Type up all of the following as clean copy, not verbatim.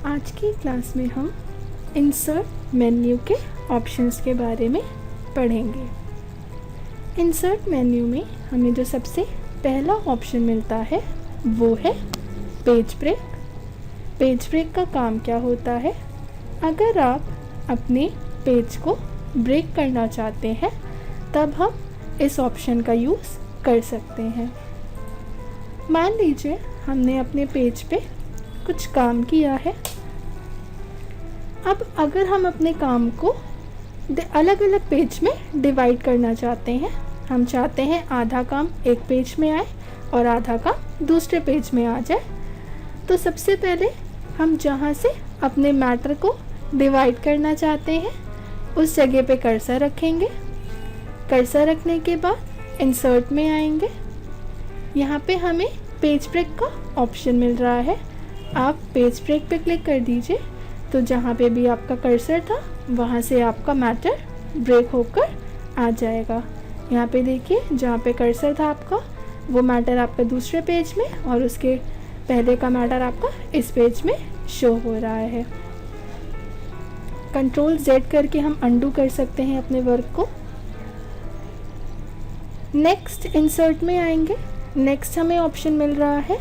आज की क्लास में हम इंसर्ट मेन्यू के ऑप्शंस के बारे में पढ़ेंगे। इंसर्ट मेन्यू में हमें जो सबसे पहला ऑप्शन मिलता है वो है पेज ब्रेक। पेज ब्रेक का काम क्या होता है? अगर आप अपने पेज को ब्रेक करना चाहते हैं तब हम इस ऑप्शन का यूज़ कर सकते हैं। मान लीजिए हमने अपने पेज पे कुछ काम किया है। अब अगर हम अपने काम को अलग अलग पेज में डिवाइड करना चाहते हैं, हम चाहते हैं आधा काम एक पेज में आए और आधा काम दूसरे पेज में आ जाए, तो सबसे पहले हम जहाँ से अपने मैटर को डिवाइड करना चाहते हैं उस जगह पे कर्सर रखेंगे। कर्सर रखने के बाद इंसर्ट में आएंगे। यहाँ पे हमें पेज ब्रेक का ऑप्शन मिल रहा है। आप पेज ब्रेक पे क्लिक कर दीजिए तो जहाँ पे भी आपका कर्सर था वहाँ से आपका मैटर ब्रेक होकर आ जाएगा। यहाँ पे देखिए जहाँ पे कर्सर था आपका वो मैटर आपका दूसरे पेज में और उसके पहले का मैटर आपका इस पेज में शो हो रहा है। कंट्रोल Z करके हम अंडू कर सकते हैं अपने वर्क को। नेक्स्ट इंसर्ट में आएंगे। नेक्स्ट हमें ऑप्शन मिल रहा है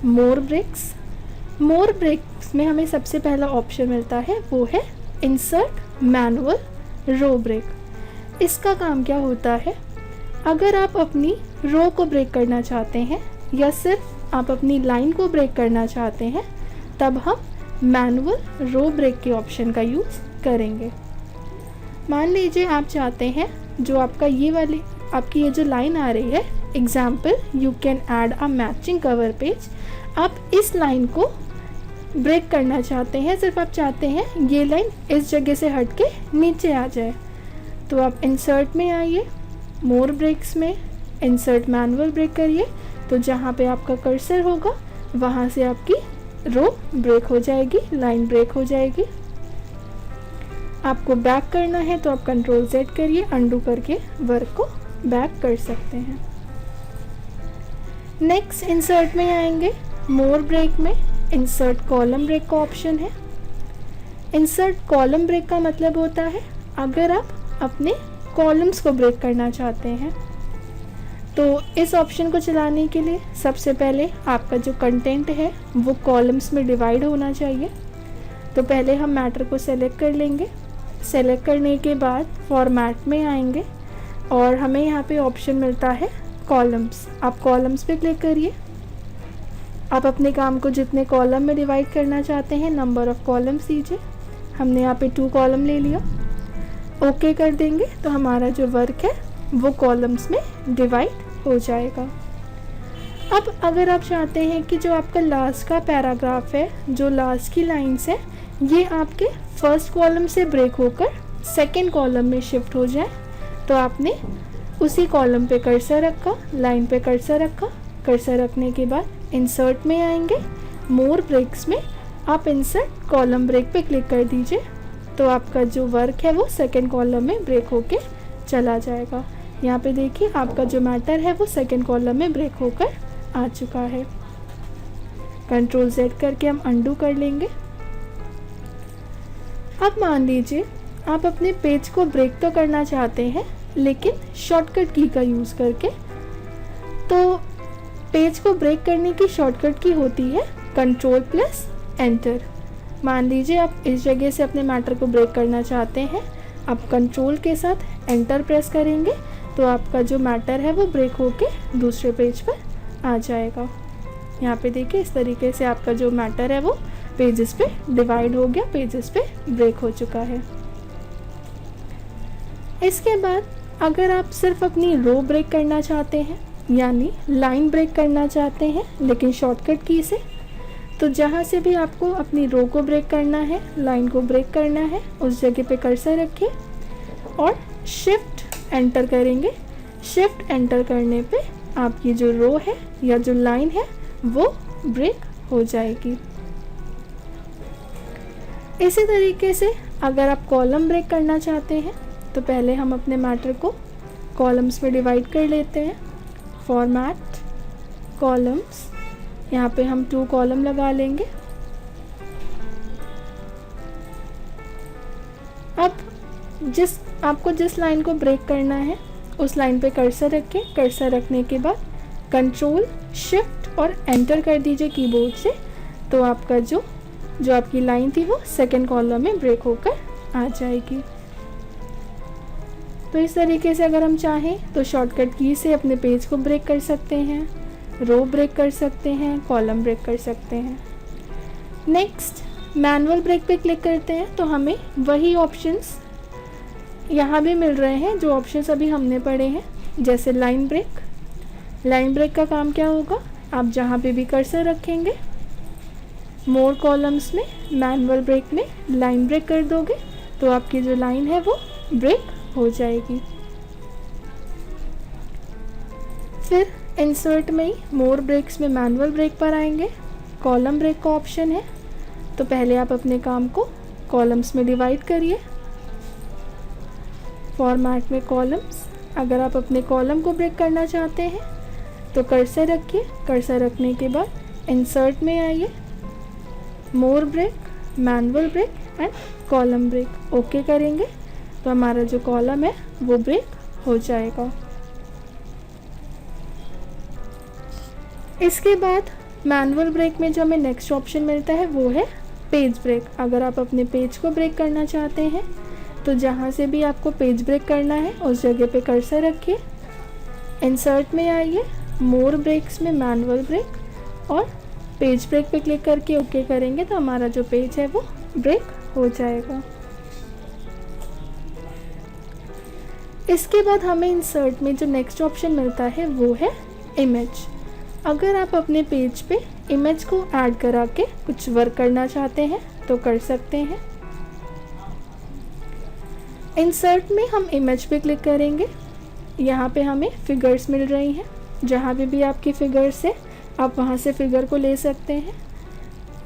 मोर ब्रेक्स। मोर ब्रेक्स में हमें सबसे पहला ऑप्शन मिलता है वो है इंसर्ट मैनुअल रो ब्रेक। इसका काम क्या होता है? अगर आप अपनी रो को ब्रेक करना चाहते हैं या सिर्फ आप अपनी लाइन को ब्रेक करना चाहते हैं तब हम मैनुअल रो ब्रेक के ऑप्शन का यूज़ करेंगे। मान लीजिए आप चाहते हैं जो आपका ये वाली आपकी ये जो लाइन आ रही है, example you can add a matching cover page, आप इस लाइन को ब्रेक करना चाहते हैं, सिर्फ आप चाहते हैं ये लाइन इस जगह से हट के नीचे आ जाए, तो आप इंसर्ट में आइए, मोर ब्रेक्स में इंसर्ट मैनुअल ब्रेक करिए, तो जहाँ पे आपका कर्सर होगा वहाँ से आपकी रो ब्रेक हो जाएगी, लाइन ब्रेक हो जाएगी। आपको बैक करना है तो आप कंट्रोल Z करिए, अंडू करके वर्क को बैक कर सकते हैं। नेक्स्ट इंसर्ट में आएंगे। मोर ब्रेक में इंसर्ट कॉलम ब्रेक का ऑप्शन है। इंसर्ट कॉलम ब्रेक का मतलब होता है अगर आप अपने कॉलम्स को ब्रेक करना चाहते हैं तो इस ऑप्शन को चलाने के लिए सबसे पहले आपका जो कंटेंट है वो कॉलम्स में डिवाइड होना चाहिए। तो पहले हम मैटर को सेलेक्ट कर लेंगे। सेलेक्ट करने के बाद फॉर्मेट में आएंगे और हमें यहाँ पे ऑप्शन मिलता है कॉलम्स। आप कॉलम्स पे क्लिक करिए। आप अपने काम को जितने कॉलम में डिवाइड करना चाहते हैं नंबर ऑफ़ कॉलम्स दीजिए। हमने यहाँ पे 2 कॉलम ले लिया। ओके कर देंगे तो हमारा जो वर्क है वो कॉलम्स में डिवाइड हो जाएगा। अब अगर आप चाहते हैं कि जो आपका लास्ट का पैराग्राफ है, जो लास्ट की लाइन्स है, ये आपके फर्स्ट कॉलम से ब्रेक होकर सेकेंड कॉलम में शिफ्ट हो जाए, तो आपने उसी कॉलम पे कर्सर रखा, लाइन पे कर्सर रखा। कर्सर रखने के बाद इंसर्ट में आएंगे। मोर ब्रेक्स में आप इंसर्ट कॉलम ब्रेक पे क्लिक कर दीजिए, तो आपका जो वर्क है वो सेकेंड कॉलम में ब्रेक होके चला जाएगा। यहाँ पे देखिए आपका जो मैटर है वो सेकेंड कॉलम में ब्रेक होकर आ चुका है। कंट्रोल Z करके हम अंडू कर लेंगे। अब मान लीजिए आप अपने पेज को ब्रेक तो करना चाहते हैं लेकिन शॉर्टकट की का यूज़ करके। तो पेज को ब्रेक करने की शॉर्टकट की होती है Ctrl+Enter। मान लीजिए आप इस जगह से अपने मैटर को ब्रेक करना चाहते हैं, आप कंट्रोल के साथ एंटर प्रेस करेंगे तो आपका जो मैटर है वो ब्रेक होके दूसरे पेज पर आ जाएगा। यहाँ पे देखिए इस तरीके से आपका जो मैटर है वो पेजेस पे डिवाइड हो गया, पेजेस पे ब्रेक हो चुका है। इसके बाद अगर आप सिर्फ अपनी रो ब्रेक करना चाहते हैं यानी लाइन ब्रेक करना चाहते हैं लेकिन शॉर्टकट की से, तो जहाँ से भी आपको अपनी रो को ब्रेक करना है, लाइन को ब्रेक करना है, उस जगह पे कर्सर रखिए और शिफ्ट एंटर करेंगे। शिफ्ट एंटर करने पे आपकी जो रो है या जो लाइन है वो ब्रेक हो जाएगी। इसी तरीके से अगर आप कॉलम ब्रेक करना चाहते हैं तो पहले हम अपने मैटर को कॉलम्स में डिवाइड कर लेते हैं। फॉर्मेट कॉलम्स, यहाँ पे हम 2 कॉलम लगा लेंगे। आपको जिस लाइन को ब्रेक करना है उस लाइन पे कर्सर रखें। कर्सर रखने के बाद कंट्रोल शिफ्ट और एंटर कर दीजिए कीबोर्ड से, तो आपका जो आपकी लाइन थी वो सेकंड कॉलम में ब्रेक होकर आ जाएगी। तो इस तरीके से अगर हम चाहें तो शॉर्टकट की से अपने पेज को ब्रेक कर सकते हैं, रो ब्रेक कर सकते हैं, कॉलम ब्रेक कर सकते हैं। नेक्स्ट मैनुअल ब्रेक पे क्लिक करते हैं तो हमें वही ऑप्शंस यहाँ भी मिल रहे हैं जो ऑप्शंस अभी हमने पढ़े हैं, जैसे लाइन ब्रेक। लाइन ब्रेक का काम क्या होगा, आप जहाँ पे भी कर्सर रखेंगे मोर कॉलम्स में मैनुअल ब्रेक में लाइन ब्रेक कर दोगे तो आपकी जो लाइन है वो ब्रेक हो जाएगी। फिर इंसर्ट में ही मोर ब्रेक्स में मैनुअल ब्रेक पर आएंगे। कॉलम ब्रेक का ऑप्शन है, तो पहले आप अपने काम को कॉलम्स में डिवाइड करिए। फॉर्मेट में कॉलम्स, अगर आप अपने कॉलम को ब्रेक करना चाहते हैं तो कर्सर रखिए। कर्सर रखने के बाद इंसर्ट में आइए, more break, manual break and column break okay करेंगे तो हमारा जो कॉलम है वो ब्रेक हो जाएगा। इसके बाद मैनुअल ब्रेक में जो हमें नेक्स्ट ऑप्शन मिलता है वो है पेज ब्रेक। अगर आप अपने पेज को ब्रेक करना चाहते हैं तो जहाँ से भी आपको पेज ब्रेक करना है उस जगह पे कर्सर रखिए। इंसर्ट में आइए, मोर ब्रेक्स में मैनुअल ब्रेक और पेज ब्रेक पे क्लिक करके ओके करेंगे तो हमारा जो पेज है वो ब्रेक हो जाएगा। इसके बाद हमें इंसर्ट में जो नेक्स्ट ऑप्शन मिलता है वो है इमेज। अगर आप अपने पेज पे इमेज को ऐड करा के कुछ वर्क करना चाहते हैं तो कर सकते हैं। इंसर्ट में हम इमेज पे क्लिक करेंगे, यहाँ पे हमें फिगर्स मिल रही हैं, जहाँ भी आपकी फिगर्स है आप वहाँ से फिगर को ले सकते हैं।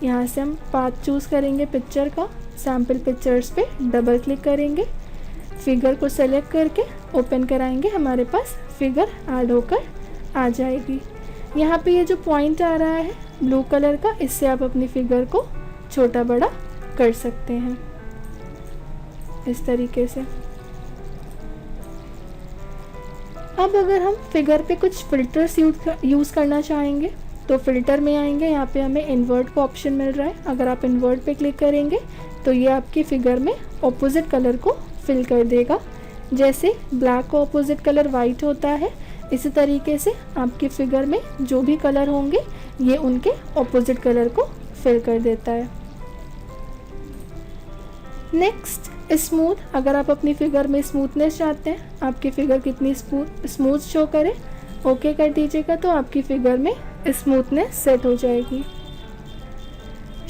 यहाँ से हम पाथ चूज़ करेंगे पिक्चर का, सैम्पल पिक्चर्स पे डबल क्लिक करेंगे, फिगर को सेलेक्ट करके ओपन कराएंगे, हमारे पास फिगर ऐड होकर आ जाएगी। यहाँ पे ये जो पॉइंट आ रहा है ब्लू कलर का, इससे आप अपनी फिगर को छोटा बड़ा कर सकते हैं इस तरीके से। अब अगर हम फिगर पे कुछ फिल्टर्स यूज़ करना चाहेंगे तो फिल्टर में आएंगे, यहाँ पे हमें इन्वर्ट का ऑप्शन मिल रहा है। अगर आप इन्वर्ट पे क्लिक करेंगे तो ये आपकी फिगर में ऑपोजिट कलर को फिल कर देगा। जैसे ब्लैक का ऑपोजिट कलर वाइट होता है, इसी तरीके से आपकी फिगर में जो भी कलर होंगे ये उनके ऑपोजिट कलर को फिल कर देता है। नेक्स्ट स्मूथ, अगर आप अपनी फिगर में स्मूथनेस चाहते हैं, आपकी फिगर कितनी स्मूथ शो करे, ओके कर दीजिएगा तो आपकी फिगर में स्मूथनेस सेट हो जाएगी।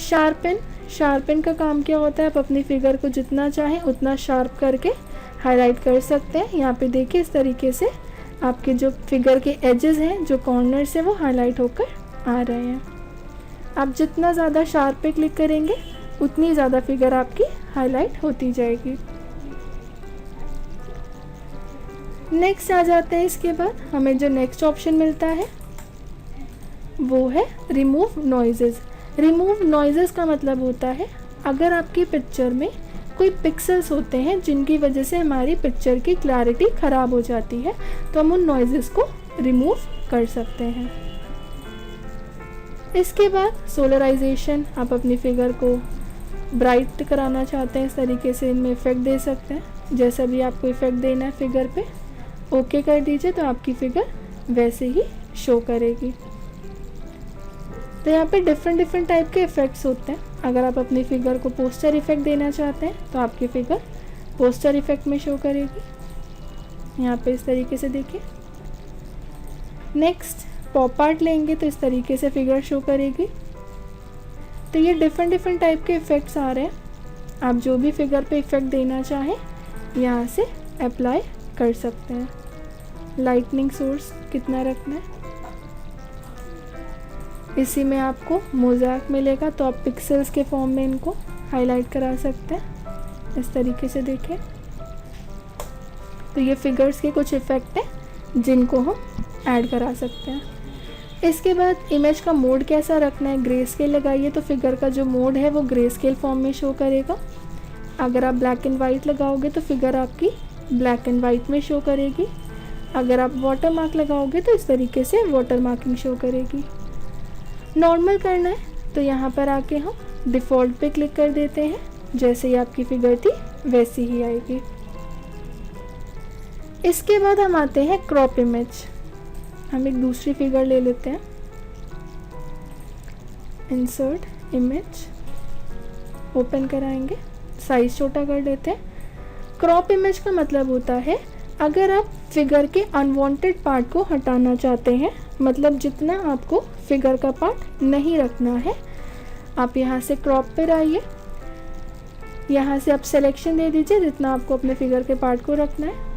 शार्पन का काम क्या होता है, आप अपनी फिगर को जितना चाहें उतना शार्प करके हाईलाइट कर सकते हैं। यहाँ पे देखिए इस तरीके से आपके जो फिगर के एजेस हैं, जो कॉर्नर्स हैं, वो हाईलाइट होकर आ रहे हैं। आप जितना ज़्यादा शार्प पे क्लिक करेंगे उतनी ज़्यादा फिगर आपकी हाईलाइट होती जाएगी। नेक्स्ट आ जाते हैं, इसके बाद हमें जो नेक्स्ट ऑप्शन मिलता है वो है रिमूव नॉइजेस। रिमूव नॉइजेस का मतलब होता है अगर आपकी पिक्चर में कोई पिक्सेल्स होते हैं जिनकी वजह से हमारी पिक्चर की क्लैरिटी ख़राब हो जाती है तो हम उन नॉइजेस को रिमूव कर सकते हैं। इसके बाद सोलराइजेशन, आप अपनी फिगर को ब्राइट कराना चाहते हैं, इस तरीके से इनमें इफ़ेक्ट दे सकते हैं। जैसा भी आपको इफ़ेक्ट देना है फिगर पे ओके कर दीजिए तो आपकी फिगर वैसे ही शो करेगी। तो यहाँ पे डिफरेंट टाइप के इफ़ेक्ट्स होते हैं। अगर आप अपनी फिगर को पोस्टर इफ़ेक्ट देना चाहते हैं तो आपकी फिगर पोस्टर इफ़ेक्ट में शो करेगी, यहाँ पे इस तरीके से देखिए। नेक्स्ट पॉप आर्ट लेंगे तो इस तरीके से फिगर शो करेगी। तो ये डिफरेंट टाइप के इफ़ेक्ट्स आ रहे हैं, आप जो भी फिगर पे इफ़ेक्ट देना चाहें यहाँ से अप्लाई कर सकते हैं। लाइटनिंग सोर्स कितना रखना है, इसी में आपको मोज़ैक मिलेगा तो आप पिक्सेल्स के फॉर्म में इनको हाईलाइट करा सकते हैं, इस तरीके से देखें। तो ये फिगर्स के कुछ इफ़ेक्ट हैं जिनको हम ऐड करा सकते हैं। इसके बाद इमेज का मोड कैसा रखना है, ग्रे स्केल लगाइए तो फिगर का जो मोड है वो ग्रे स्केल फॉर्म में शो करेगा। अगर आप ब्लैक एंड वाइट लगाओगे तो फिगर आपकी ब्लैक एंड वाइट में शो करेगी। अगर आप वाटर मार्क लगाओगे तो इस तरीके से वाटर मार्किंग शो करेगी। नॉर्मल करना है तो यहाँ पर आके हम डिफ़ॉल्ट पे क्लिक कर देते हैं, जैसे ही आपकी फिगर थी वैसी ही आएगी। इसके बाद हम आते हैं क्रॉप इमेज। हम एक दूसरी फिगर ले लेते हैं, इंसर्ट इमेज, ओपन कराएंगे, साइज छोटा कर देते हैं। क्रॉप इमेज का मतलब होता है अगर आप फिगर के अनवांटेड पार्ट को हटाना चाहते हैं, मतलब जितना आपको फिगर का पार्ट नहीं रखना है, आप यहाँ से क्रॉप पर आइए, यहाँ से आप सिलेक्शन दे दीजिए, जितना आपको अपने फिगर के पार्ट को रखना है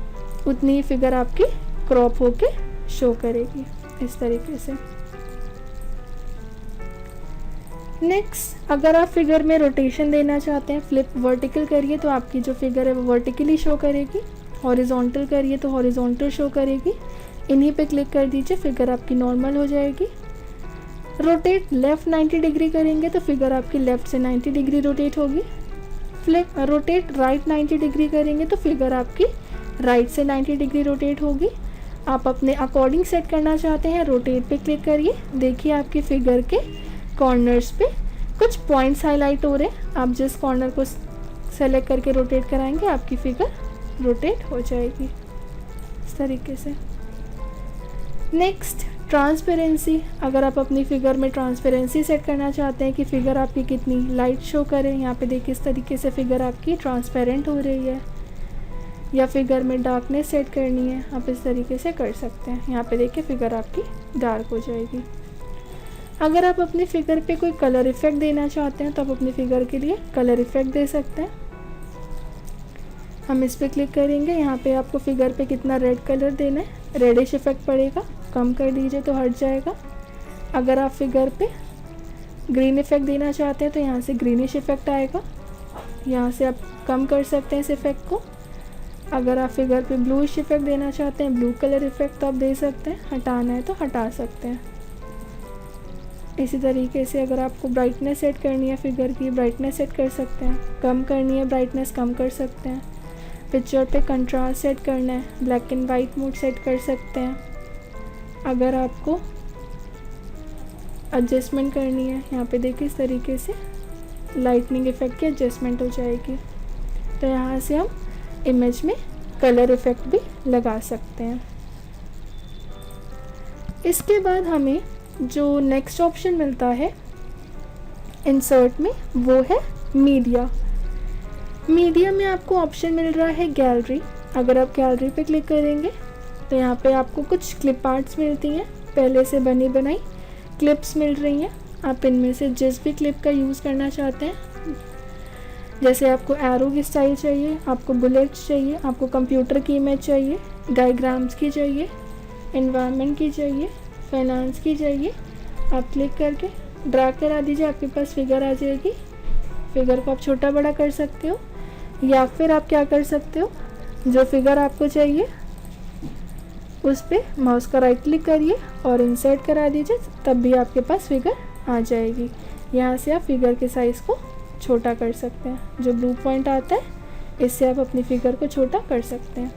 उतनी ही फिगर आपकी क्रॉप होके शो करेगी इस तरीके से। नेक्स्ट, अगर आप फिगर में रोटेशन देना चाहते हैं, फ्लिप वर्टिकल करिए तो आपकी जो फिगर है वो वर्टिकली शो करेगी, हॉरिजॉन्टल करिए तो हॉरिजॉन्टल शो करेगी। इन्हीं पे क्लिक कर दीजिए, फिगर आपकी नॉर्मल हो जाएगी। रोटेट लेफ़्ट 90 डिग्री करेंगे तो फिगर आपकी लेफ़्ट से 90 डिग्री रोटेट होगी। फ्लिप रोटेट राइट 90 डिग्री करेंगे तो फिगर आपकी राइट से 90 डिग्री रोटेट होगी। आप अपने अकॉर्डिंग सेट करना चाहते हैं, रोटेट पे क्लिक करिए, देखिए आपकी फिगर के कॉर्नर्स पे कुछ पॉइंट्स हाईलाइट हो रहे हैं। आप जिस कॉर्नर को सेलेक्ट करके रोटेट कराएंगे आपकी फिगर रोटेट हो जाएगी इस तरीके से। Next, transparency. अगर आप अपनी फिगर में ट्रांसपेरेंसी सेट करना चाहते हैं कि फिगर आपकी कितनी लाइट शो करे, यहाँ पे देखिए इस तरीके से फिगर आपकी ट्रांसपेरेंट हो रही है, या फिगर में डार्कनेस सेट करनी है, आप इस तरीके से कर सकते हैं। यहाँ पे देखिए फिगर आपकी डार्क हो जाएगी। अगर आप अपनी फिगर पे कोई कलर इफेक्ट देना चाहते हैं तो आप अपनी फिगर के लिए कलर इफेक्ट दे सकते हैं। हम इस पर क्लिक करेंगे, यहाँ पे आपको फिगर पे कितना रेड कलर देना है, रेडिश इफेक्ट पड़ेगा, कम कर दीजिए तो हट जाएगा। अगर आप फिगर पे ग्रीन इफेक्ट देना चाहते हैं तो यहाँ से ग्रीनिश इफेक्ट आएगा, यहाँ से आप कम कर सकते हैं इस इफेक्ट को। अगर आप फिगर पे ब्लूइश इफेक्ट देना चाहते हैं, ब्लू कलर इफेक्ट तो आप दे सकते हैं, हटाना है तो हटा सकते हैं। इसी तरीके से अगर आपको ब्राइटनेस सेट करनी है फिगर की, ब्राइटनेस सेट कर सकते हैं, कम करनी है ब्राइटनेस कम कर सकते हैं। पिक्चर पे कंट्रास्ट सेट करना है, black and white mode set कर सकते हैं। अगर आपको एडजस्टमेंट करनी है, यहाँ पे देखिए इस तरीके से लाइटनिंग इफेक्ट की एडजस्टमेंट हो जाएगी। तो यहाँ से हम इमेज में कलर इफेक्ट भी लगा सकते हैं। इसके बाद हमें जो नेक्स्ट ऑप्शन मिलता है इंसर्ट में वो है मीडिया। मीडिया में आपको ऑप्शन मिल रहा है गैलरी। अगर आप गैलरी पे क्लिक करेंगे तो यहाँ पे आपको कुछ क्लिप आर्ट्स मिलती हैं, पहले से बनी बनाई क्लिप्स मिल रही हैं। आप इनमें से जिस भी क्लिप का यूज़ करना चाहते हैं, जैसे आपको एरो की स्टाइल चाहिए, आपको बुलेट्स चाहिए, आपको कंप्यूटर की इमेज चाहिए, डायग्राम्स की चाहिए, एनवायरनमेंट की चाहिए, फाइनेंस की चाहिए, आप क्लिक करके ड्रैग करा दीजिए, आपके पास फिगर आ जाएगी। फिगर को आप छोटा बड़ा कर सकते हो, या फिर आप क्या कर सकते हो, जो फिगर आपको चाहिए उस पर माउस का राइट क्लिक करिए और इंसर्ट करा दीजिए, तब भी आपके पास फिगर आ जाएगी। यहाँ से आप फिगर के साइज़ को छोटा कर सकते हैं, जो ब्लू पॉइंट आता है इससे आप अपनी फिगर को छोटा कर सकते हैं।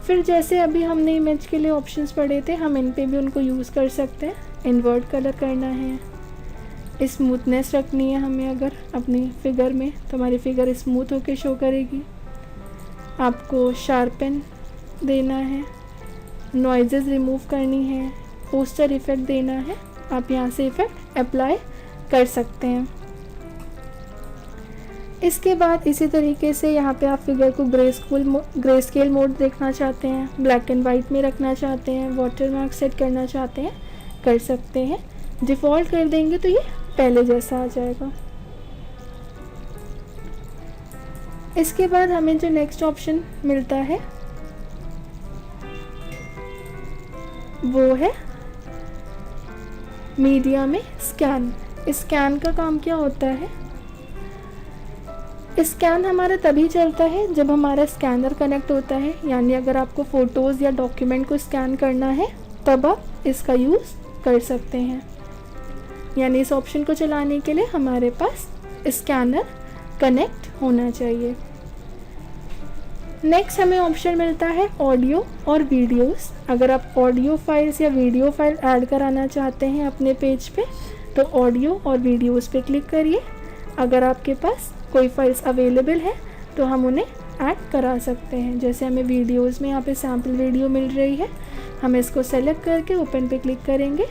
फिर जैसे अभी हमने इमेज के लिए ऑप्शंस पढ़े थे, हम इन पे भी उनको यूज़ कर सकते हैं। इन्वर्ट कलर करना है, स्मूथनेस रखनी है हमें अगर अपनी फिगर में, तो हमारी फिगर स्मूथ होके शो करेगी। आपको शार्पन देना है, नॉइजेस रिमूव करनी है, पोस्टर इफ़ेक्ट देना है, आप यहाँ से इफ़ेक्ट अप्लाई कर सकते हैं। इसके बाद इसी तरीके से यहाँ पे आप फिगर को ग्रे स्केल मोड देखना चाहते हैं, ब्लैक एंड वाइट में रखना चाहते हैं, वाटर मार्क सेट करना चाहते हैं, कर सकते हैं। डिफ़ॉल्ट कर देंगे तो ये पहले जैसा आ जाएगा। इसके बाद हमें जो नेक्स्ट ऑप्शन मिलता है वो है मीडिया में स्कैन। स्कैन का काम क्या होता है, स्कैन हमारा तभी चलता है जब हमारा स्कैनर कनेक्ट होता है, यानी अगर आपको फ़ोटोज़ या डॉक्यूमेंट को स्कैन करना है तब आप इसका यूज़ कर सकते हैं। यानी इस ऑप्शन को चलाने के लिए हमारे पास स्कैनर कनेक्ट होना चाहिए। नेक्स्ट हमें ऑप्शन मिलता है ऑडियो और वीडियोस। अगर आप ऑडियो फाइल्स या वीडियो फाइल ऐड कराना चाहते हैं अपने पेज पे तो ऑडियो और वीडियोस पे क्लिक करिए। अगर आपके पास कोई फाइल्स अवेलेबल है तो हम उन्हें ऐड करा सकते हैं। जैसे हमें वीडियोस में यहाँ पे सैम्पल वीडियो मिल रही है, हम इसको सेलेक्ट करके ओपन पे क्लिक करेंगे,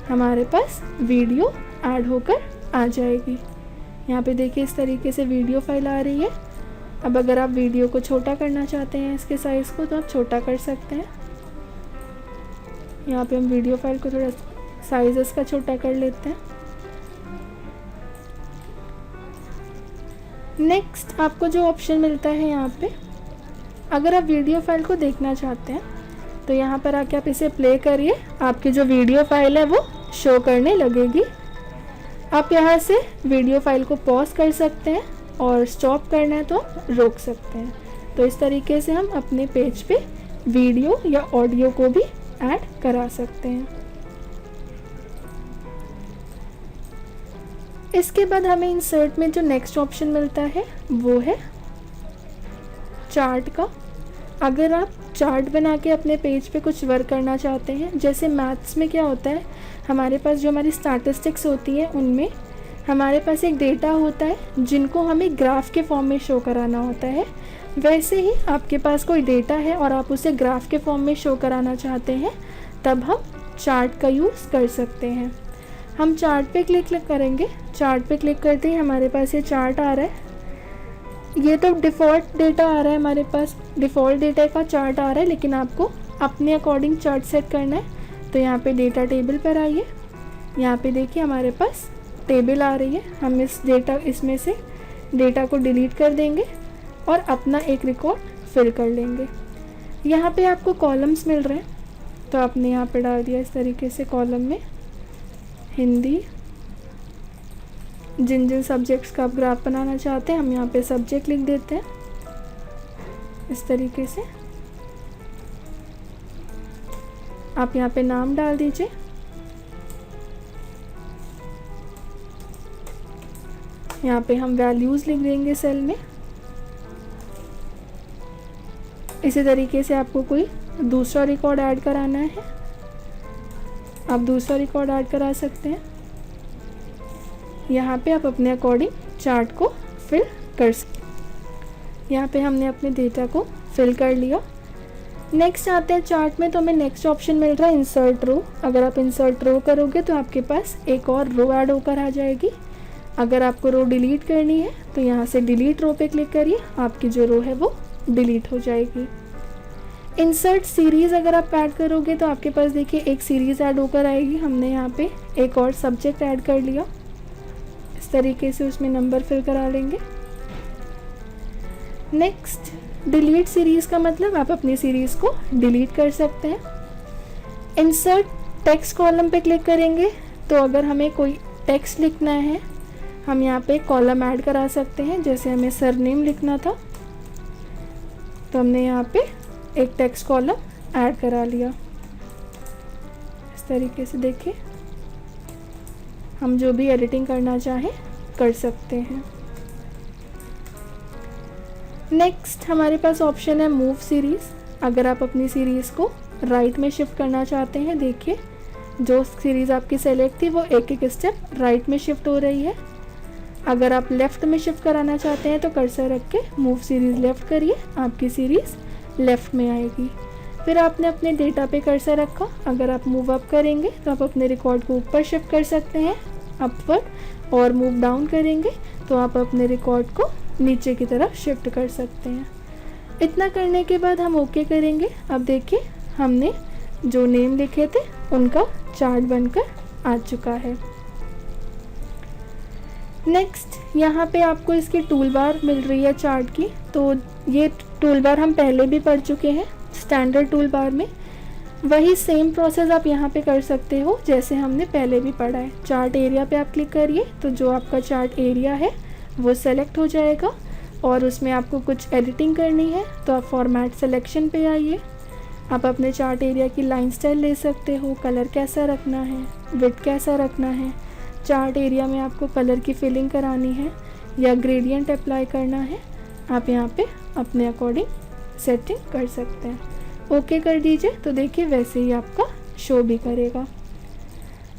हमारे पास वीडियो ऐड होकर आ जाएगी। यहाँ पे देखिए इस तरीके से वीडियो फाइल आ रही है। अब अगर आप वीडियो को छोटा करना चाहते हैं इसके साइज़ को तो आप छोटा कर सकते हैं। यहाँ पे हम वीडियो फाइल को थोड़ा साइज़ इसका छोटा कर लेते हैं। नेक्स्ट आपको जो ऑप्शन मिलता है यहाँ पे, अगर आप वीडियो फाइल को देखना चाहते हैं तो यहाँ पर आके आप इसे प्ले करिए, आपकी जो वीडियो फाइल है वो शो करने लगेगी। आप यहाँ से वीडियो फाइल को पॉज कर सकते हैं और स्टॉप करना है तो रोक सकते हैं। तो इस तरीके से हम अपने पेज पे वीडियो या ऑडियो को भी ऐड करा सकते हैं। इसके बाद हमें इंसर्ट में जो नेक्स्ट ऑप्शन मिलता है वो है चार्ट का। अगर आप चार्ट बना के अपने पेज पे कुछ वर्क करना चाहते हैं, जैसे मैथ्स में क्या होता है, हमारे पास जो हमारी स्टैटिस्टिक्स होती है उनमें हमारे पास एक डेटा होता है जिनको हमें ग्राफ के फॉर्म में शो कराना होता है। वैसे ही आपके पास कोई डेटा है और आप उसे ग्राफ के फॉर्म में शो कराना चाहते हैं, तब हम चार्ट का यूज़ कर सकते हैं। हम चार्ट पे क्लिक करेंगे। चार्ट पे क्लिक करते ही हमारे पास ये चार्ट आ रहा है। ये तो डिफ़ॉल्ट डेटा आ रहा है, हमारे पास डिफ़ॉल्ट डेटा का चार्ट आ रहा है, लेकिन आपको अपने अकॉर्डिंग चार्ट सेट करना है। तो यहाँ पे डेटा टेबल पर आइए। यहाँ पे देखिए हमारे पास टेबल आ रही है। हम इसमें से डेटा को डिलीट कर देंगे और अपना एक रिकॉर्ड फिल कर लेंगे। यहाँ पे आपको कॉलम्स मिल रहे हैं, तो आपने यहाँ पे डाल दिया इस तरीके से कॉलम में हिंदी। जिन जिन सब्जेक्ट्स का आप ग्राफ बनाना चाहते हैं हम यहाँ पे सब्जेक्ट लिख देते हैं इस तरीके से। आप यहाँ पे नाम डाल दीजिए। यहाँ पे हम वैल्यूज़ लिख देंगे सेल में। इसी तरीके से आपको कोई दूसरा रिकॉर्ड ऐड कराना है, आप दूसरा रिकॉर्ड ऐड करा सकते हैं। यहाँ पे आप अपने अकॉर्डिंग चार्ट को फिल कर सकते हैं। यहाँ पे हमने अपने डेटा को फिल कर लिया। नेक्स्ट आते हैं चार्ट में, तो हमें नेक्स्ट ऑप्शन मिल रहा है इंसर्ट रो। अगर आप इंसर्ट रो करोगे तो आपके पास एक और रो ऐड होकर आ जाएगी। अगर आपको रो डिलीट करनी है तो यहाँ से डिलीट रो पे क्लिक करिए, आपकी जो रो है वो डिलीट हो जाएगी। इंसर्ट सीरीज़ अगर आप ऐड करोगे तो आपके पास देखिए एक सीरीज़ ऐड होकर आएगी। हमने यहाँ पे एक और सब्जेक्ट ऐड कर लिया, इस तरीके से उसमें नंबर फिल करा लेंगे। नेक्स्ट डिलीट सीरीज़ का मतलब आप अपनी सीरीज़ को डिलीट कर सकते हैं। इंसर्ट टेक्स्ट कॉलम पे क्लिक करेंगे तो अगर हमें कोई टेक्स्ट लिखना है हम यहाँ पे कॉलम ऐड करा सकते हैं। जैसे हमें सरनेम लिखना था तो हमने यहाँ पे एक टेक्स्ट कॉलम ऐड करा लिया। इस तरीके से देखिए हम जो भी एडिटिंग करना चाहें कर सकते हैं। नेक्स्ट हमारे पास ऑप्शन है मूव सीरीज़। अगर आप अपनी सीरीज़ को राइट में शिफ्ट करना चाहते हैं, देखिए जो सीरीज़ आपकी सेलेक्ट थी वो एक एक स्टेप राइट में शिफ्ट हो रही है। अगर आप लेफ़्ट में शिफ्ट कराना चाहते हैं तो कर्सर रख के मूव सीरीज़ लेफ़्ट करिए, आपकी सीरीज़ लेफ़्ट में आएगी। फिर आपने अपने डेटा पे कर्सर रखा। अगर आप मूव अप करेंगे तो आप अपने रिकॉर्ड को ऊपर शिफ्ट कर सकते हैं अपवर्ड, और मूव डाउन करेंगे तो आप अपने रिकॉर्ड को नीचे की तरफ शिफ्ट कर सकते हैं। इतना करने के बाद हम ओके करेंगे। अब देखिए हमने जो नेम लिखे थे उनका चार्ट बनकर आ चुका है। नेक्स्ट यहाँ पे आपको इसकी टूल बार मिल रही है चार्ट की। तो ये टूल बार हम पहले भी पढ़ चुके हैं स्टैंडर्ड टूल बार में। वही सेम प्रोसेस आप यहाँ पे कर सकते हो जैसे हमने पहले भी पढ़ा है। चार्ट एरिया पे आप क्लिक करिए तो जो आपका चार्ट एरिया है वो सेलेक्ट हो जाएगा, और उसमें आपको कुछ एडिटिंग करनी है तो आप फॉर्मेट सिलेक्शन पे आइए। आप अपने चार्ट एरिया की लाइन स्टाइल ले सकते हो, कलर कैसा रखना है, विड्थ कैसा रखना है, चार्ट एरिया में आपको कलर की फिलिंग करानी है या ग्रेडियंट अप्लाई करना है, आप यहाँ पे अपने अकॉर्डिंग सेटिंग कर सकते हैं। ओके कर दीजिए तो देखिए वैसे ही आपका शो भी करेगा।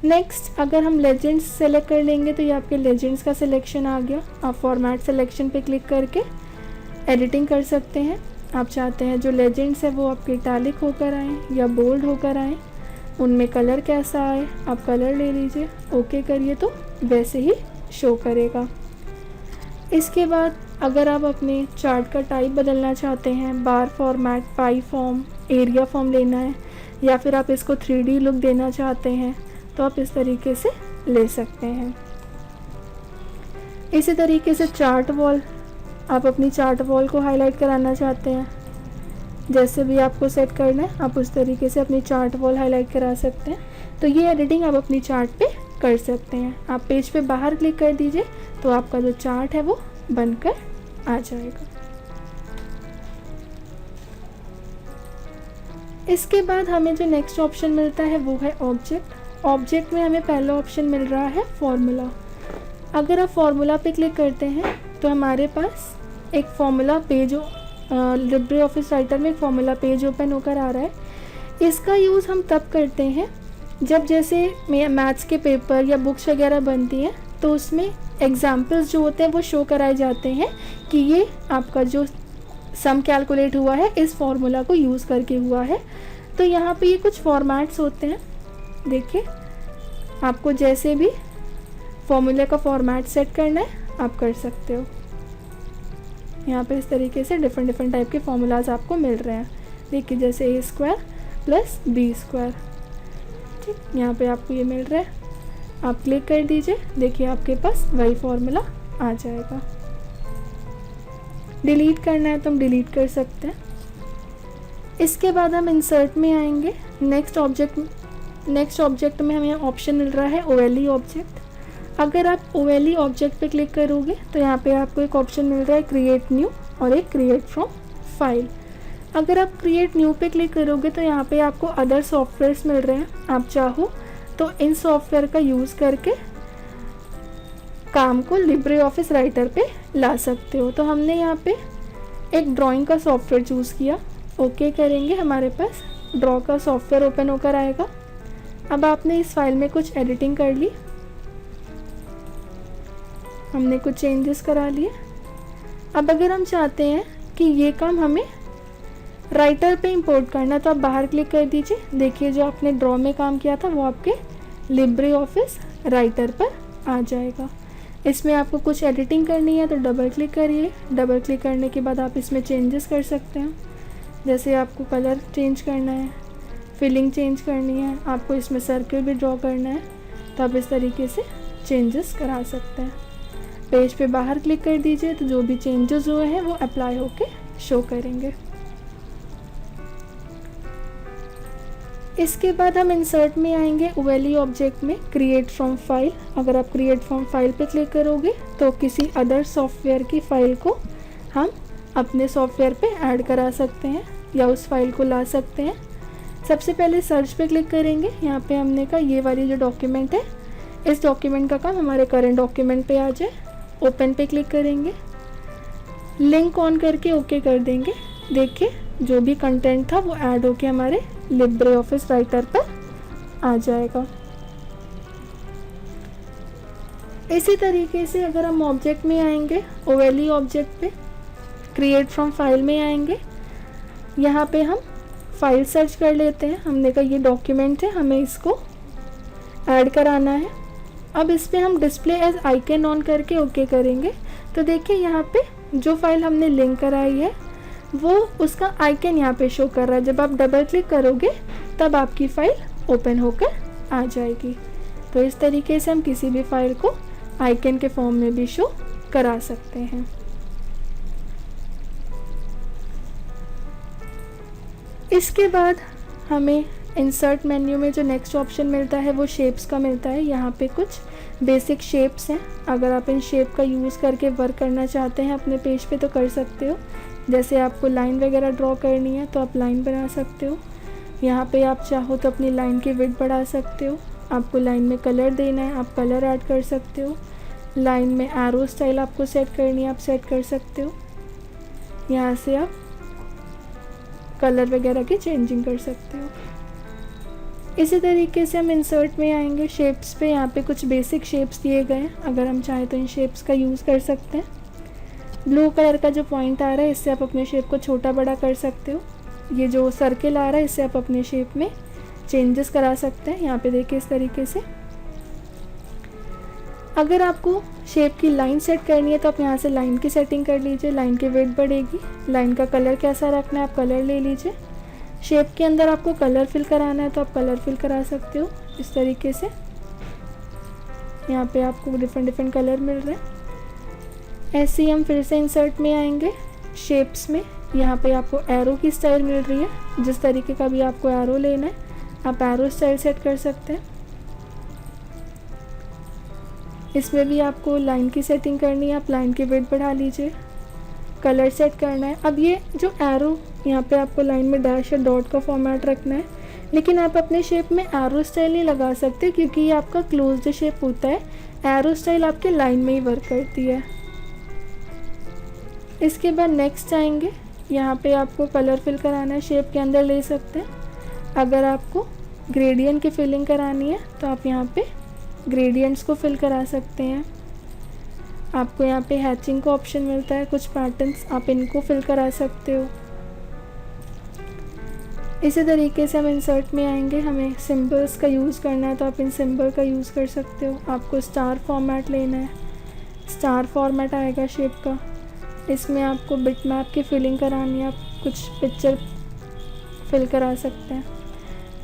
नेक्स्ट अगर हम लेजेंड्स सेलेक्ट कर लेंगे तो ये आपके लेजेंड्स का सिलेक्शन आ गया। आप फॉर्मेट सिलेक्शन पे क्लिक करके एडिटिंग कर सकते हैं। आप चाहते हैं जो लेजेंड्स है वो आपके इटैलिक होकर आए या बोल्ड होकर आए, उनमें कलर कैसा आए आप कलर ले लीजिए, ओके करिए तो वैसे ही शो करेगा। इसके बाद अगर आप अपने चार्ट का टाइप बदलना चाहते हैं, बार फॉर्मेट, पाई फॉर्म, एरिया फॉर्म लेना है, या फिर आप इसको 3D लुक देना चाहते हैं तो आप इस तरीके से ले सकते हैं। इसी तरीके से चार्ट वॉल, आप अपनी चार्ट वॉल को हाईलाइट कराना चाहते हैं, जैसे भी आपको सेट करना है आप उस तरीके से अपनी चार्ट वॉल हाईलाइट करा सकते हैं। तो ये एडिटिंग आप अपनी चार्ट पे कर सकते हैं। आप पेज पे बाहर क्लिक कर दीजिए तो आपका जो चार्ट है वो बनकर आ जाएगा। इसके बाद हमें जो नेक्स्ट ऑप्शन मिलता है वो है ऑब्जेक्ट। ऑब्जेक्ट में हमें पहला ऑप्शन मिल रहा है फॉर्मूला। अगर आप फॉर्मूला पे क्लिक करते हैं तो हमारे पास एक formula page Libre office writer में एक फॉर्मूला पेज ओपन होकर आ रहा है। इसका यूज़ हम तब करते हैं जब जैसे मैथ्स के पेपर या बुक्स वगैरह बनती हैं तो उसमें एग्जाम्पल्स जो होते हैं वो शो कराए जाते हैं कि ये आपका जो सम कैलकुलेट हुआ है इस फॉर्मूला को यूज़ करके हुआ है। तो यहाँ पे ये कुछ फॉर्मेट्स होते हैं, देखिए आपको जैसे भी फॉर्मूले का फॉर्मेट सेट करना है आप कर सकते हो। यहाँ पे इस तरीके से डिफरेंट टाइप के फॉर्मूलाज आपको मिल रहे हैं। देखिए जैसे a² + b², ठीक, यहाँ पे आपको ये मिल रहा है। आप क्लिक कर दीजिए, देखिए आपके पास वही फॉर्मूला आ जाएगा। डिलीट करना है तो हम डिलीट कर सकते हैं। इसके बाद हम इंसर्ट में आएंगे। नेक्स्ट ऑब्जेक्ट में हमें ऑप्शन मिल रहा है OLE ऑब्जेक्ट। अगर आप OLE ऑब्जेक्ट पे क्लिक करोगे तो यहाँ पे आपको एक ऑप्शन मिल रहा है क्रिएट न्यू और एक क्रिएट फ्रॉम फाइल। अगर आप क्रिएट न्यू पे क्लिक करोगे तो यहाँ पे आपको अदर सॉफ्टवेयर्स मिल रहे हैं। आप चाहो तो इन सॉफ्टवेयर का यूज़ करके काम को लिब्रे ऑफिस राइटर पे ला सकते हो। तो हमने यहाँ पे एक ड्राइंग का सॉफ्टवेयर चूज़ किया, ओके करेंगे, हमारे पास ड्रॉ का सॉफ्टवेयर ओपन होकर आएगा। अब आपने इस फाइल में कुछ एडिटिंग कर ली, हमने कुछ चेंजेस करा लिए। अब अगर हम चाहते हैं कि ये काम हमें राइटर पे इंपोर्ट करना तो आप बाहर क्लिक कर दीजिए। देखिए जो आपने ड्रॉ में काम किया था वो आपके लिब्रे ऑफिस राइटर पर आ जाएगा। इसमें आपको कुछ एडिटिंग करनी है तो डबल क्लिक करिए। डबल क्लिक करने के बाद आप इसमें चेंजेस कर सकते हैं, जैसे आपको कलर चेंज करना है, फिलिंग चेंज करनी है, आपको इसमें सर्कल भी ड्रॉ करना है तो आप इस तरीके से चेंजेस करा सकते हैं। पेज पे बाहर क्लिक कर दीजिए तो जो भी चेंजेस हुए हैं वो अप्लाई होके शो करेंगे। इसके बाद हम इंसर्ट में आएंगे OLE ऑब्जेक्ट में क्रिएट फ्रॉम फाइल। अगर आप क्रिएट फ्रॉम फाइल पे क्लिक करोगे तो किसी अदर सॉफ्टवेयर की फ़ाइल को हम अपने सॉफ्टवेयर पे ऐड करा सकते हैं या उस फाइल को ला सकते हैं। सबसे पहले सर्च पे क्लिक करेंगे। यहाँ पे हमने कहा ये वाली जो डॉक्यूमेंट है इस डॉक्यूमेंट का काम हमारे करंट डॉक्यूमेंट पे आ जाए। ओपन पे क्लिक करेंगे, लिंक ऑन करके ओके कर देंगे। देखिए जो भी कंटेंट था वो ऐड होके हमारे लिब्रे ऑफिस राइटर पर आ जाएगा। इसी तरीके से अगर हम ऑब्जेक्ट में आएंगे, OLE ऑब्जेक्ट पे क्रिएट फ्रॉम फाइल में आएंगे, यहाँ पे हम फाइल सर्च कर लेते हैं। हमने कहा ये डॉक्यूमेंट है, हमें इसको ऐड कराना है। अब इस पर हम डिस्प्ले एज आइकन ऑन करके ओके करेंगे तो देखिए यहाँ पे जो फाइल हमने लिंक कराई है वो उसका आइकन यहाँ पे शो कर रहा है। जब आप डबल क्लिक करोगे तब आपकी फ़ाइल ओपन होकर आ जाएगी। तो इस तरीके से हम किसी भी फाइल को आइकन के फॉर्म में भी शो करा सकते हैं। इसके बाद हमें इंसर्ट मेन्यू में जो नेक्स्ट ऑप्शन मिलता है वो शेप्स का मिलता है। यहाँ पे कुछ बेसिक शेप्स हैं। अगर आप इन शेप का यूज़ करके वर्क करना चाहते हैं अपने पेज पे तो कर सकते हो। जैसे आपको लाइन वगैरह ड्रॉ करनी है तो आप लाइन बना सकते हो। यहाँ पे आप चाहो तो अपनी लाइन की विड्थ बढ़ा सकते हो। आपको लाइन में कलर देना है आप कलर ऐड कर सकते हो। लाइन में एरो स्टाइल आपको सेट करनी है आप सेट कर सकते हो। यहाँ से आप कलर वगैरह की चेंजिंग कर सकते हो। इसी तरीके से हम इंसर्ट में आएंगे शेप्स पे। यहाँ पे कुछ बेसिक शेप्स दिए गए हैं, अगर हम चाहें तो इन शेप्स का यूज़ कर सकते हैं। ब्लू कलर का जो पॉइंट आ रहा है इससे आप अपने शेप को छोटा बड़ा कर सकते हो। ये जो सर्किल आ रहा है इससे आप अपने शेप में चेंजेस करा सकते हैं। यहाँ पे देखिए इस तरीके से। अगर आपको शेप की लाइन सेट करनी है तो आप यहाँ से लाइन की सेटिंग कर लीजिए, लाइन की विड्थ बढ़ेगी। लाइन का कलर कैसा रखना है आप कलर ले लीजिए। शेप के अंदर आपको कलर फिल कराना है तो आप कलर फिल करा सकते हो इस तरीके से। यहाँ पे आपको डिफरेंट कलर मिल रहे हैं। ऐसे ही हम फिर से इंसर्ट में आएंगे शेप्स में। यहाँ पे आपको एरो की स्टाइल मिल रही है, जिस तरीके का भी आपको एरो लेना है आप एरो स्टाइल सेट कर सकते हैं। इसमें भी आपको लाइन की सेटिंग करनी है, आप लाइन की विड्थ बढ़ा लीजिए। कलर सेट करना है। अब ये जो एरो यहाँ पे आपको लाइन में डैश या डॉट का फॉर्मेट रखना है, लेकिन आप अपने शेप में एरो स्टाइल नहीं लगा सकते क्योंकि ये आपका क्लोज्ड शेप होता है। एरो स्टाइल आपके लाइन में ही वर्क करती है। इसके बाद नेक्स्ट आएंगे, यहाँ पे आपको कलर फिल कराना है, शेप के अंदर ले सकते हैं। अगर आपको ग्रेडियंट की फिलिंग करानी है तो आप यहाँ पे ग्रेडियंट्स को फिल करा सकते हैं। आपको यहाँ पे हैचिंग का ऑप्शन मिलता है, कुछ पैटर्न्स आप इनको फिल करा सकते हो। इसी तरीके से हम इंसर्ट में आएंगे, हमें सिंबल्स का यूज़ करना है तो आप इन सिंबल का यूज़ कर सकते हो। आपको स्टार फॉर्मेट लेना है, स्टार फॉर्मेट आएगा शेप का। इसमें आपको बिट मैप की फिलिंग करानी है, आप कुछ पिक्चर फिल करा सकते हैं।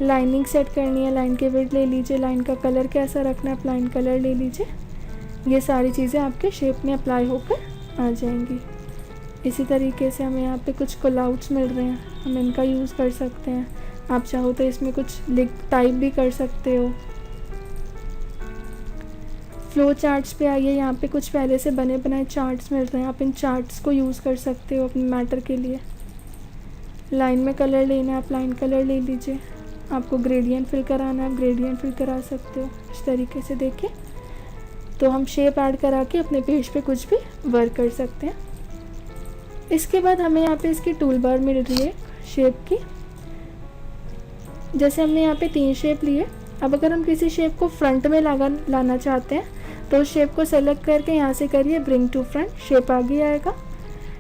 लाइनिंग सेट करनी है, लाइन की विड्थ ले लीजिए। लाइन का कलर कैसा रखना है आप लाइन कलर ले लीजिए। ये सारी चीज़ें आपके शेप में अप्लाई होकर आ जाएंगी। इसी तरीके से हमें यहाँ पे कुछ कॉलआउट्स मिल रहे हैं, हम इनका यूज़ कर सकते हैं। आप चाहो तो इसमें कुछ लिख टाइप भी कर सकते हो। फ्लो चार्ट्स पे आइए, यहाँ पे कुछ पहले से बने बनाए चार्ट्स मिल रहे हैं, आप इन चार्ट्स को यूज़ कर सकते हो अपने मैटर के लिए। लाइन में कलर लेना है आप लाइन कलर ले लीजिए। आपको ग्रेडियंट फिल कराना है आप ग्रेडियंट फिल करा सकते हो इस तरीके से। देखिए तो हम शेप ऐड करा के अपने पेज पे कुछ भी वर्क कर सकते हैं। इसके बाद हमें यहाँ पे इसकी टूल बार मिल रही है शेप की। जैसे हमने यहाँ पे 3 शेप लिए, अब अगर हम किसी शेप को फ्रंट में लाना चाहते हैं तो उस शेप को सेलेक्ट करके यहाँ से करिए ब्रिंग टू फ्रंट, शेप आगे आएगा।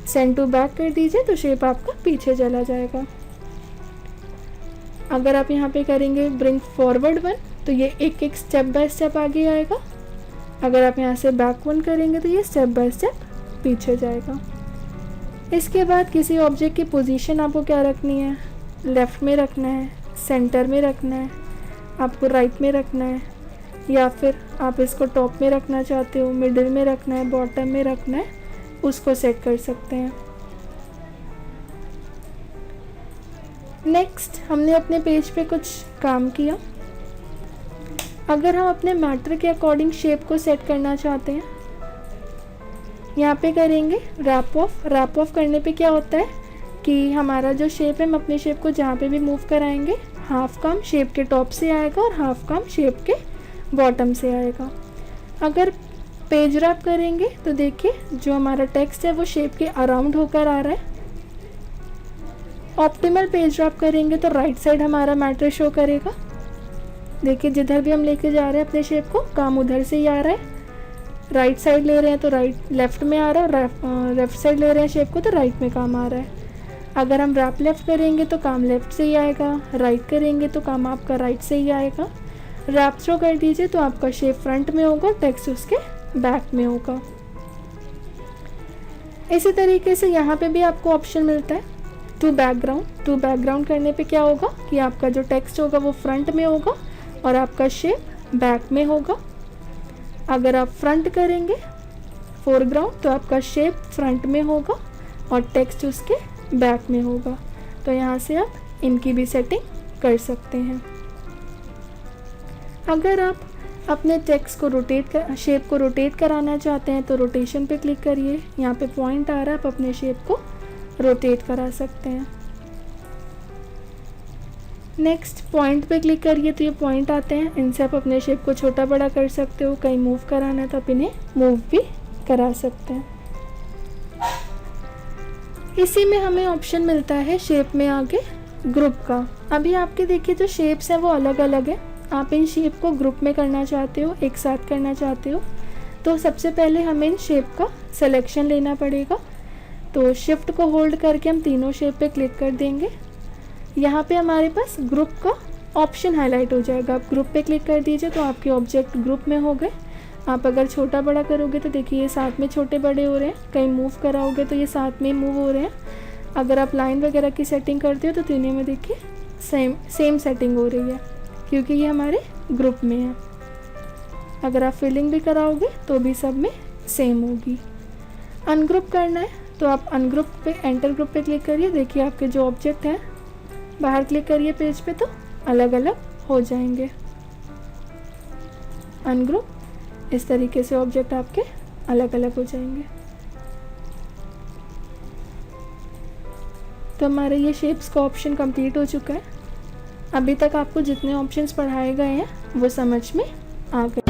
सेंड टू बैक कर दीजिए तो शेप आपका पीछे चला जाएगा। अगर आप यहाँ पे करेंगे ब्रिंग फॉरवर्ड 1 तो ये एक एक स्टेप बाय स्टेप आगे आएगा। अगर आप यहाँ से बैक 1 करेंगे तो ये स्टेप बाय स्टेप पीछे जाएगा। इसके बाद किसी ऑब्जेक्ट की पोजीशन आपको क्या रखनी है, लेफ़्ट में रखना है, सेंटर में रखना है, आपको राइट में रखना है, या फिर आप इसको टॉप में रखना चाहते हो, मिडिल में रखना है, बॉटम में रखना है, उसको सेट कर सकते हैं। नेक्स्ट हमने अपने पेज पे कुछ काम किया। अगर हम अपने मैटर के अकॉर्डिंग शेप को सेट करना चाहते हैं, यहाँ पे करेंगे रैप ऑफ। रैप ऑफ करने पे क्या होता है कि हमारा जो शेप है हम अपने शेप को जहाँ पे भी मूव कराएंगे हाफ काम शेप के टॉप से आएगा और हाफ काम शेप के बॉटम से आएगा। अगर पेज रैप करेंगे तो देखिए जो हमारा टेक्स्ट है वो शेप के अराउंड होकर आ रहा है। ऑप्टिमल पेज रैप करेंगे तो राइट साइड हमारा मैटर शो करेगा। देखिए जिधर भी हम लेके जा रहे हैं अपने शेप को काम उधर से ही आ रहा है। राइट साइड ले रहे हैं तो लेफ्ट में आ रहा है और लेफ्ट साइड ले रहे हैं शेप को तो राइट में काम आ रहा है। अगर हम रैप लेफ्ट करेंगे तो काम लेफ्ट से ही आएगा, राइट करेंगे तो काम आपका राइट से ही आएगा। रैप थ्रो कर दीजिए तो आपका शेप फ्रंट में होगा, टेक्स्ट उसके बैक में होगा। इसी तरीके से यहाँ पे भी आपको ऑप्शन मिलता है टू बैकग्राउंड। टू बैकग्राउंड करने पे क्या होगा कि आपका जो टेक्स्ट होगा वो फ्रंट में होगा और आपका शेप बैक में होगा। अगर आप फ्रंट करेंगे फोरग्राउंड तो आपका शेप फ्रंट में होगा और टेक्स्ट उसके बैक में होगा। तो यहाँ से आप इनकी भी सेटिंग कर सकते हैं। अगर आप अपने टेक्स्ट को शेप को रोटेट कराना चाहते हैं तो रोटेशन पे क्लिक करिए। यहाँ पे पॉइंट आ रहा है, आप अपने शेप को रोटेट करा सकते हैं। नेक्स्ट पॉइंट पे क्लिक करिए तो ये पॉइंट आते हैं, इनसे आप अपने शेप को छोटा बड़ा कर सकते हो। कहीं मूव कराना है तो आप इन्हें मूव भी करा सकते हैं। इसी में हमें ऑप्शन मिलता है शेप में आगे ग्रुप का। अभी आपके देखिए जो शेप्स हैं वो अलग अलग है, आप इन शेप को ग्रुप में करना चाहते हो, एक साथ करना चाहते हो, तो सबसे पहले हमें इन शेप का सिलेक्शन लेना पड़ेगा। तो शिफ्ट को होल्ड करके हम तीनों शेप पे क्लिक कर देंगे। यहाँ पे हमारे पास ग्रुप का ऑप्शन हाईलाइट हो जाएगा, आप ग्रुप पे क्लिक कर दीजिए तो आपके ऑब्जेक्ट ग्रुप में हो गए। आप अगर छोटा बड़ा करोगे तो देखिए ये साथ में छोटे बड़े हो रहे हैं, कहीं मूव कराओगे तो ये साथ में मूव हो रहे हैं। अगर आप लाइन वगैरह की सेटिंग करते हो तो तीनों में देखिए सेम सेटिंग हो रही है, क्योंकि ये हमारे ग्रुप में है। अगर आप फिलिंग भी कराओगे तो भी सब में सेम होगी। अनग्रुप करना है तो आप अनग्रुप पे एंटर ग्रुप पे क्लिक करिए, देखिए आपके जो ऑब्जेक्ट हैं बाहर क्लिक करिए पेज पे तो अलग अलग हो जाएंगे। अनग्रुप, इस तरीके से ऑब्जेक्ट आपके अलग अलग हो जाएंगे। तो हमारे ये शेप्स का ऑप्शन कंप्लीट हो चुका है। अभी तक आपको जितने ऑप्शंस पढ़ाए गए हैं वो समझ में आ गए।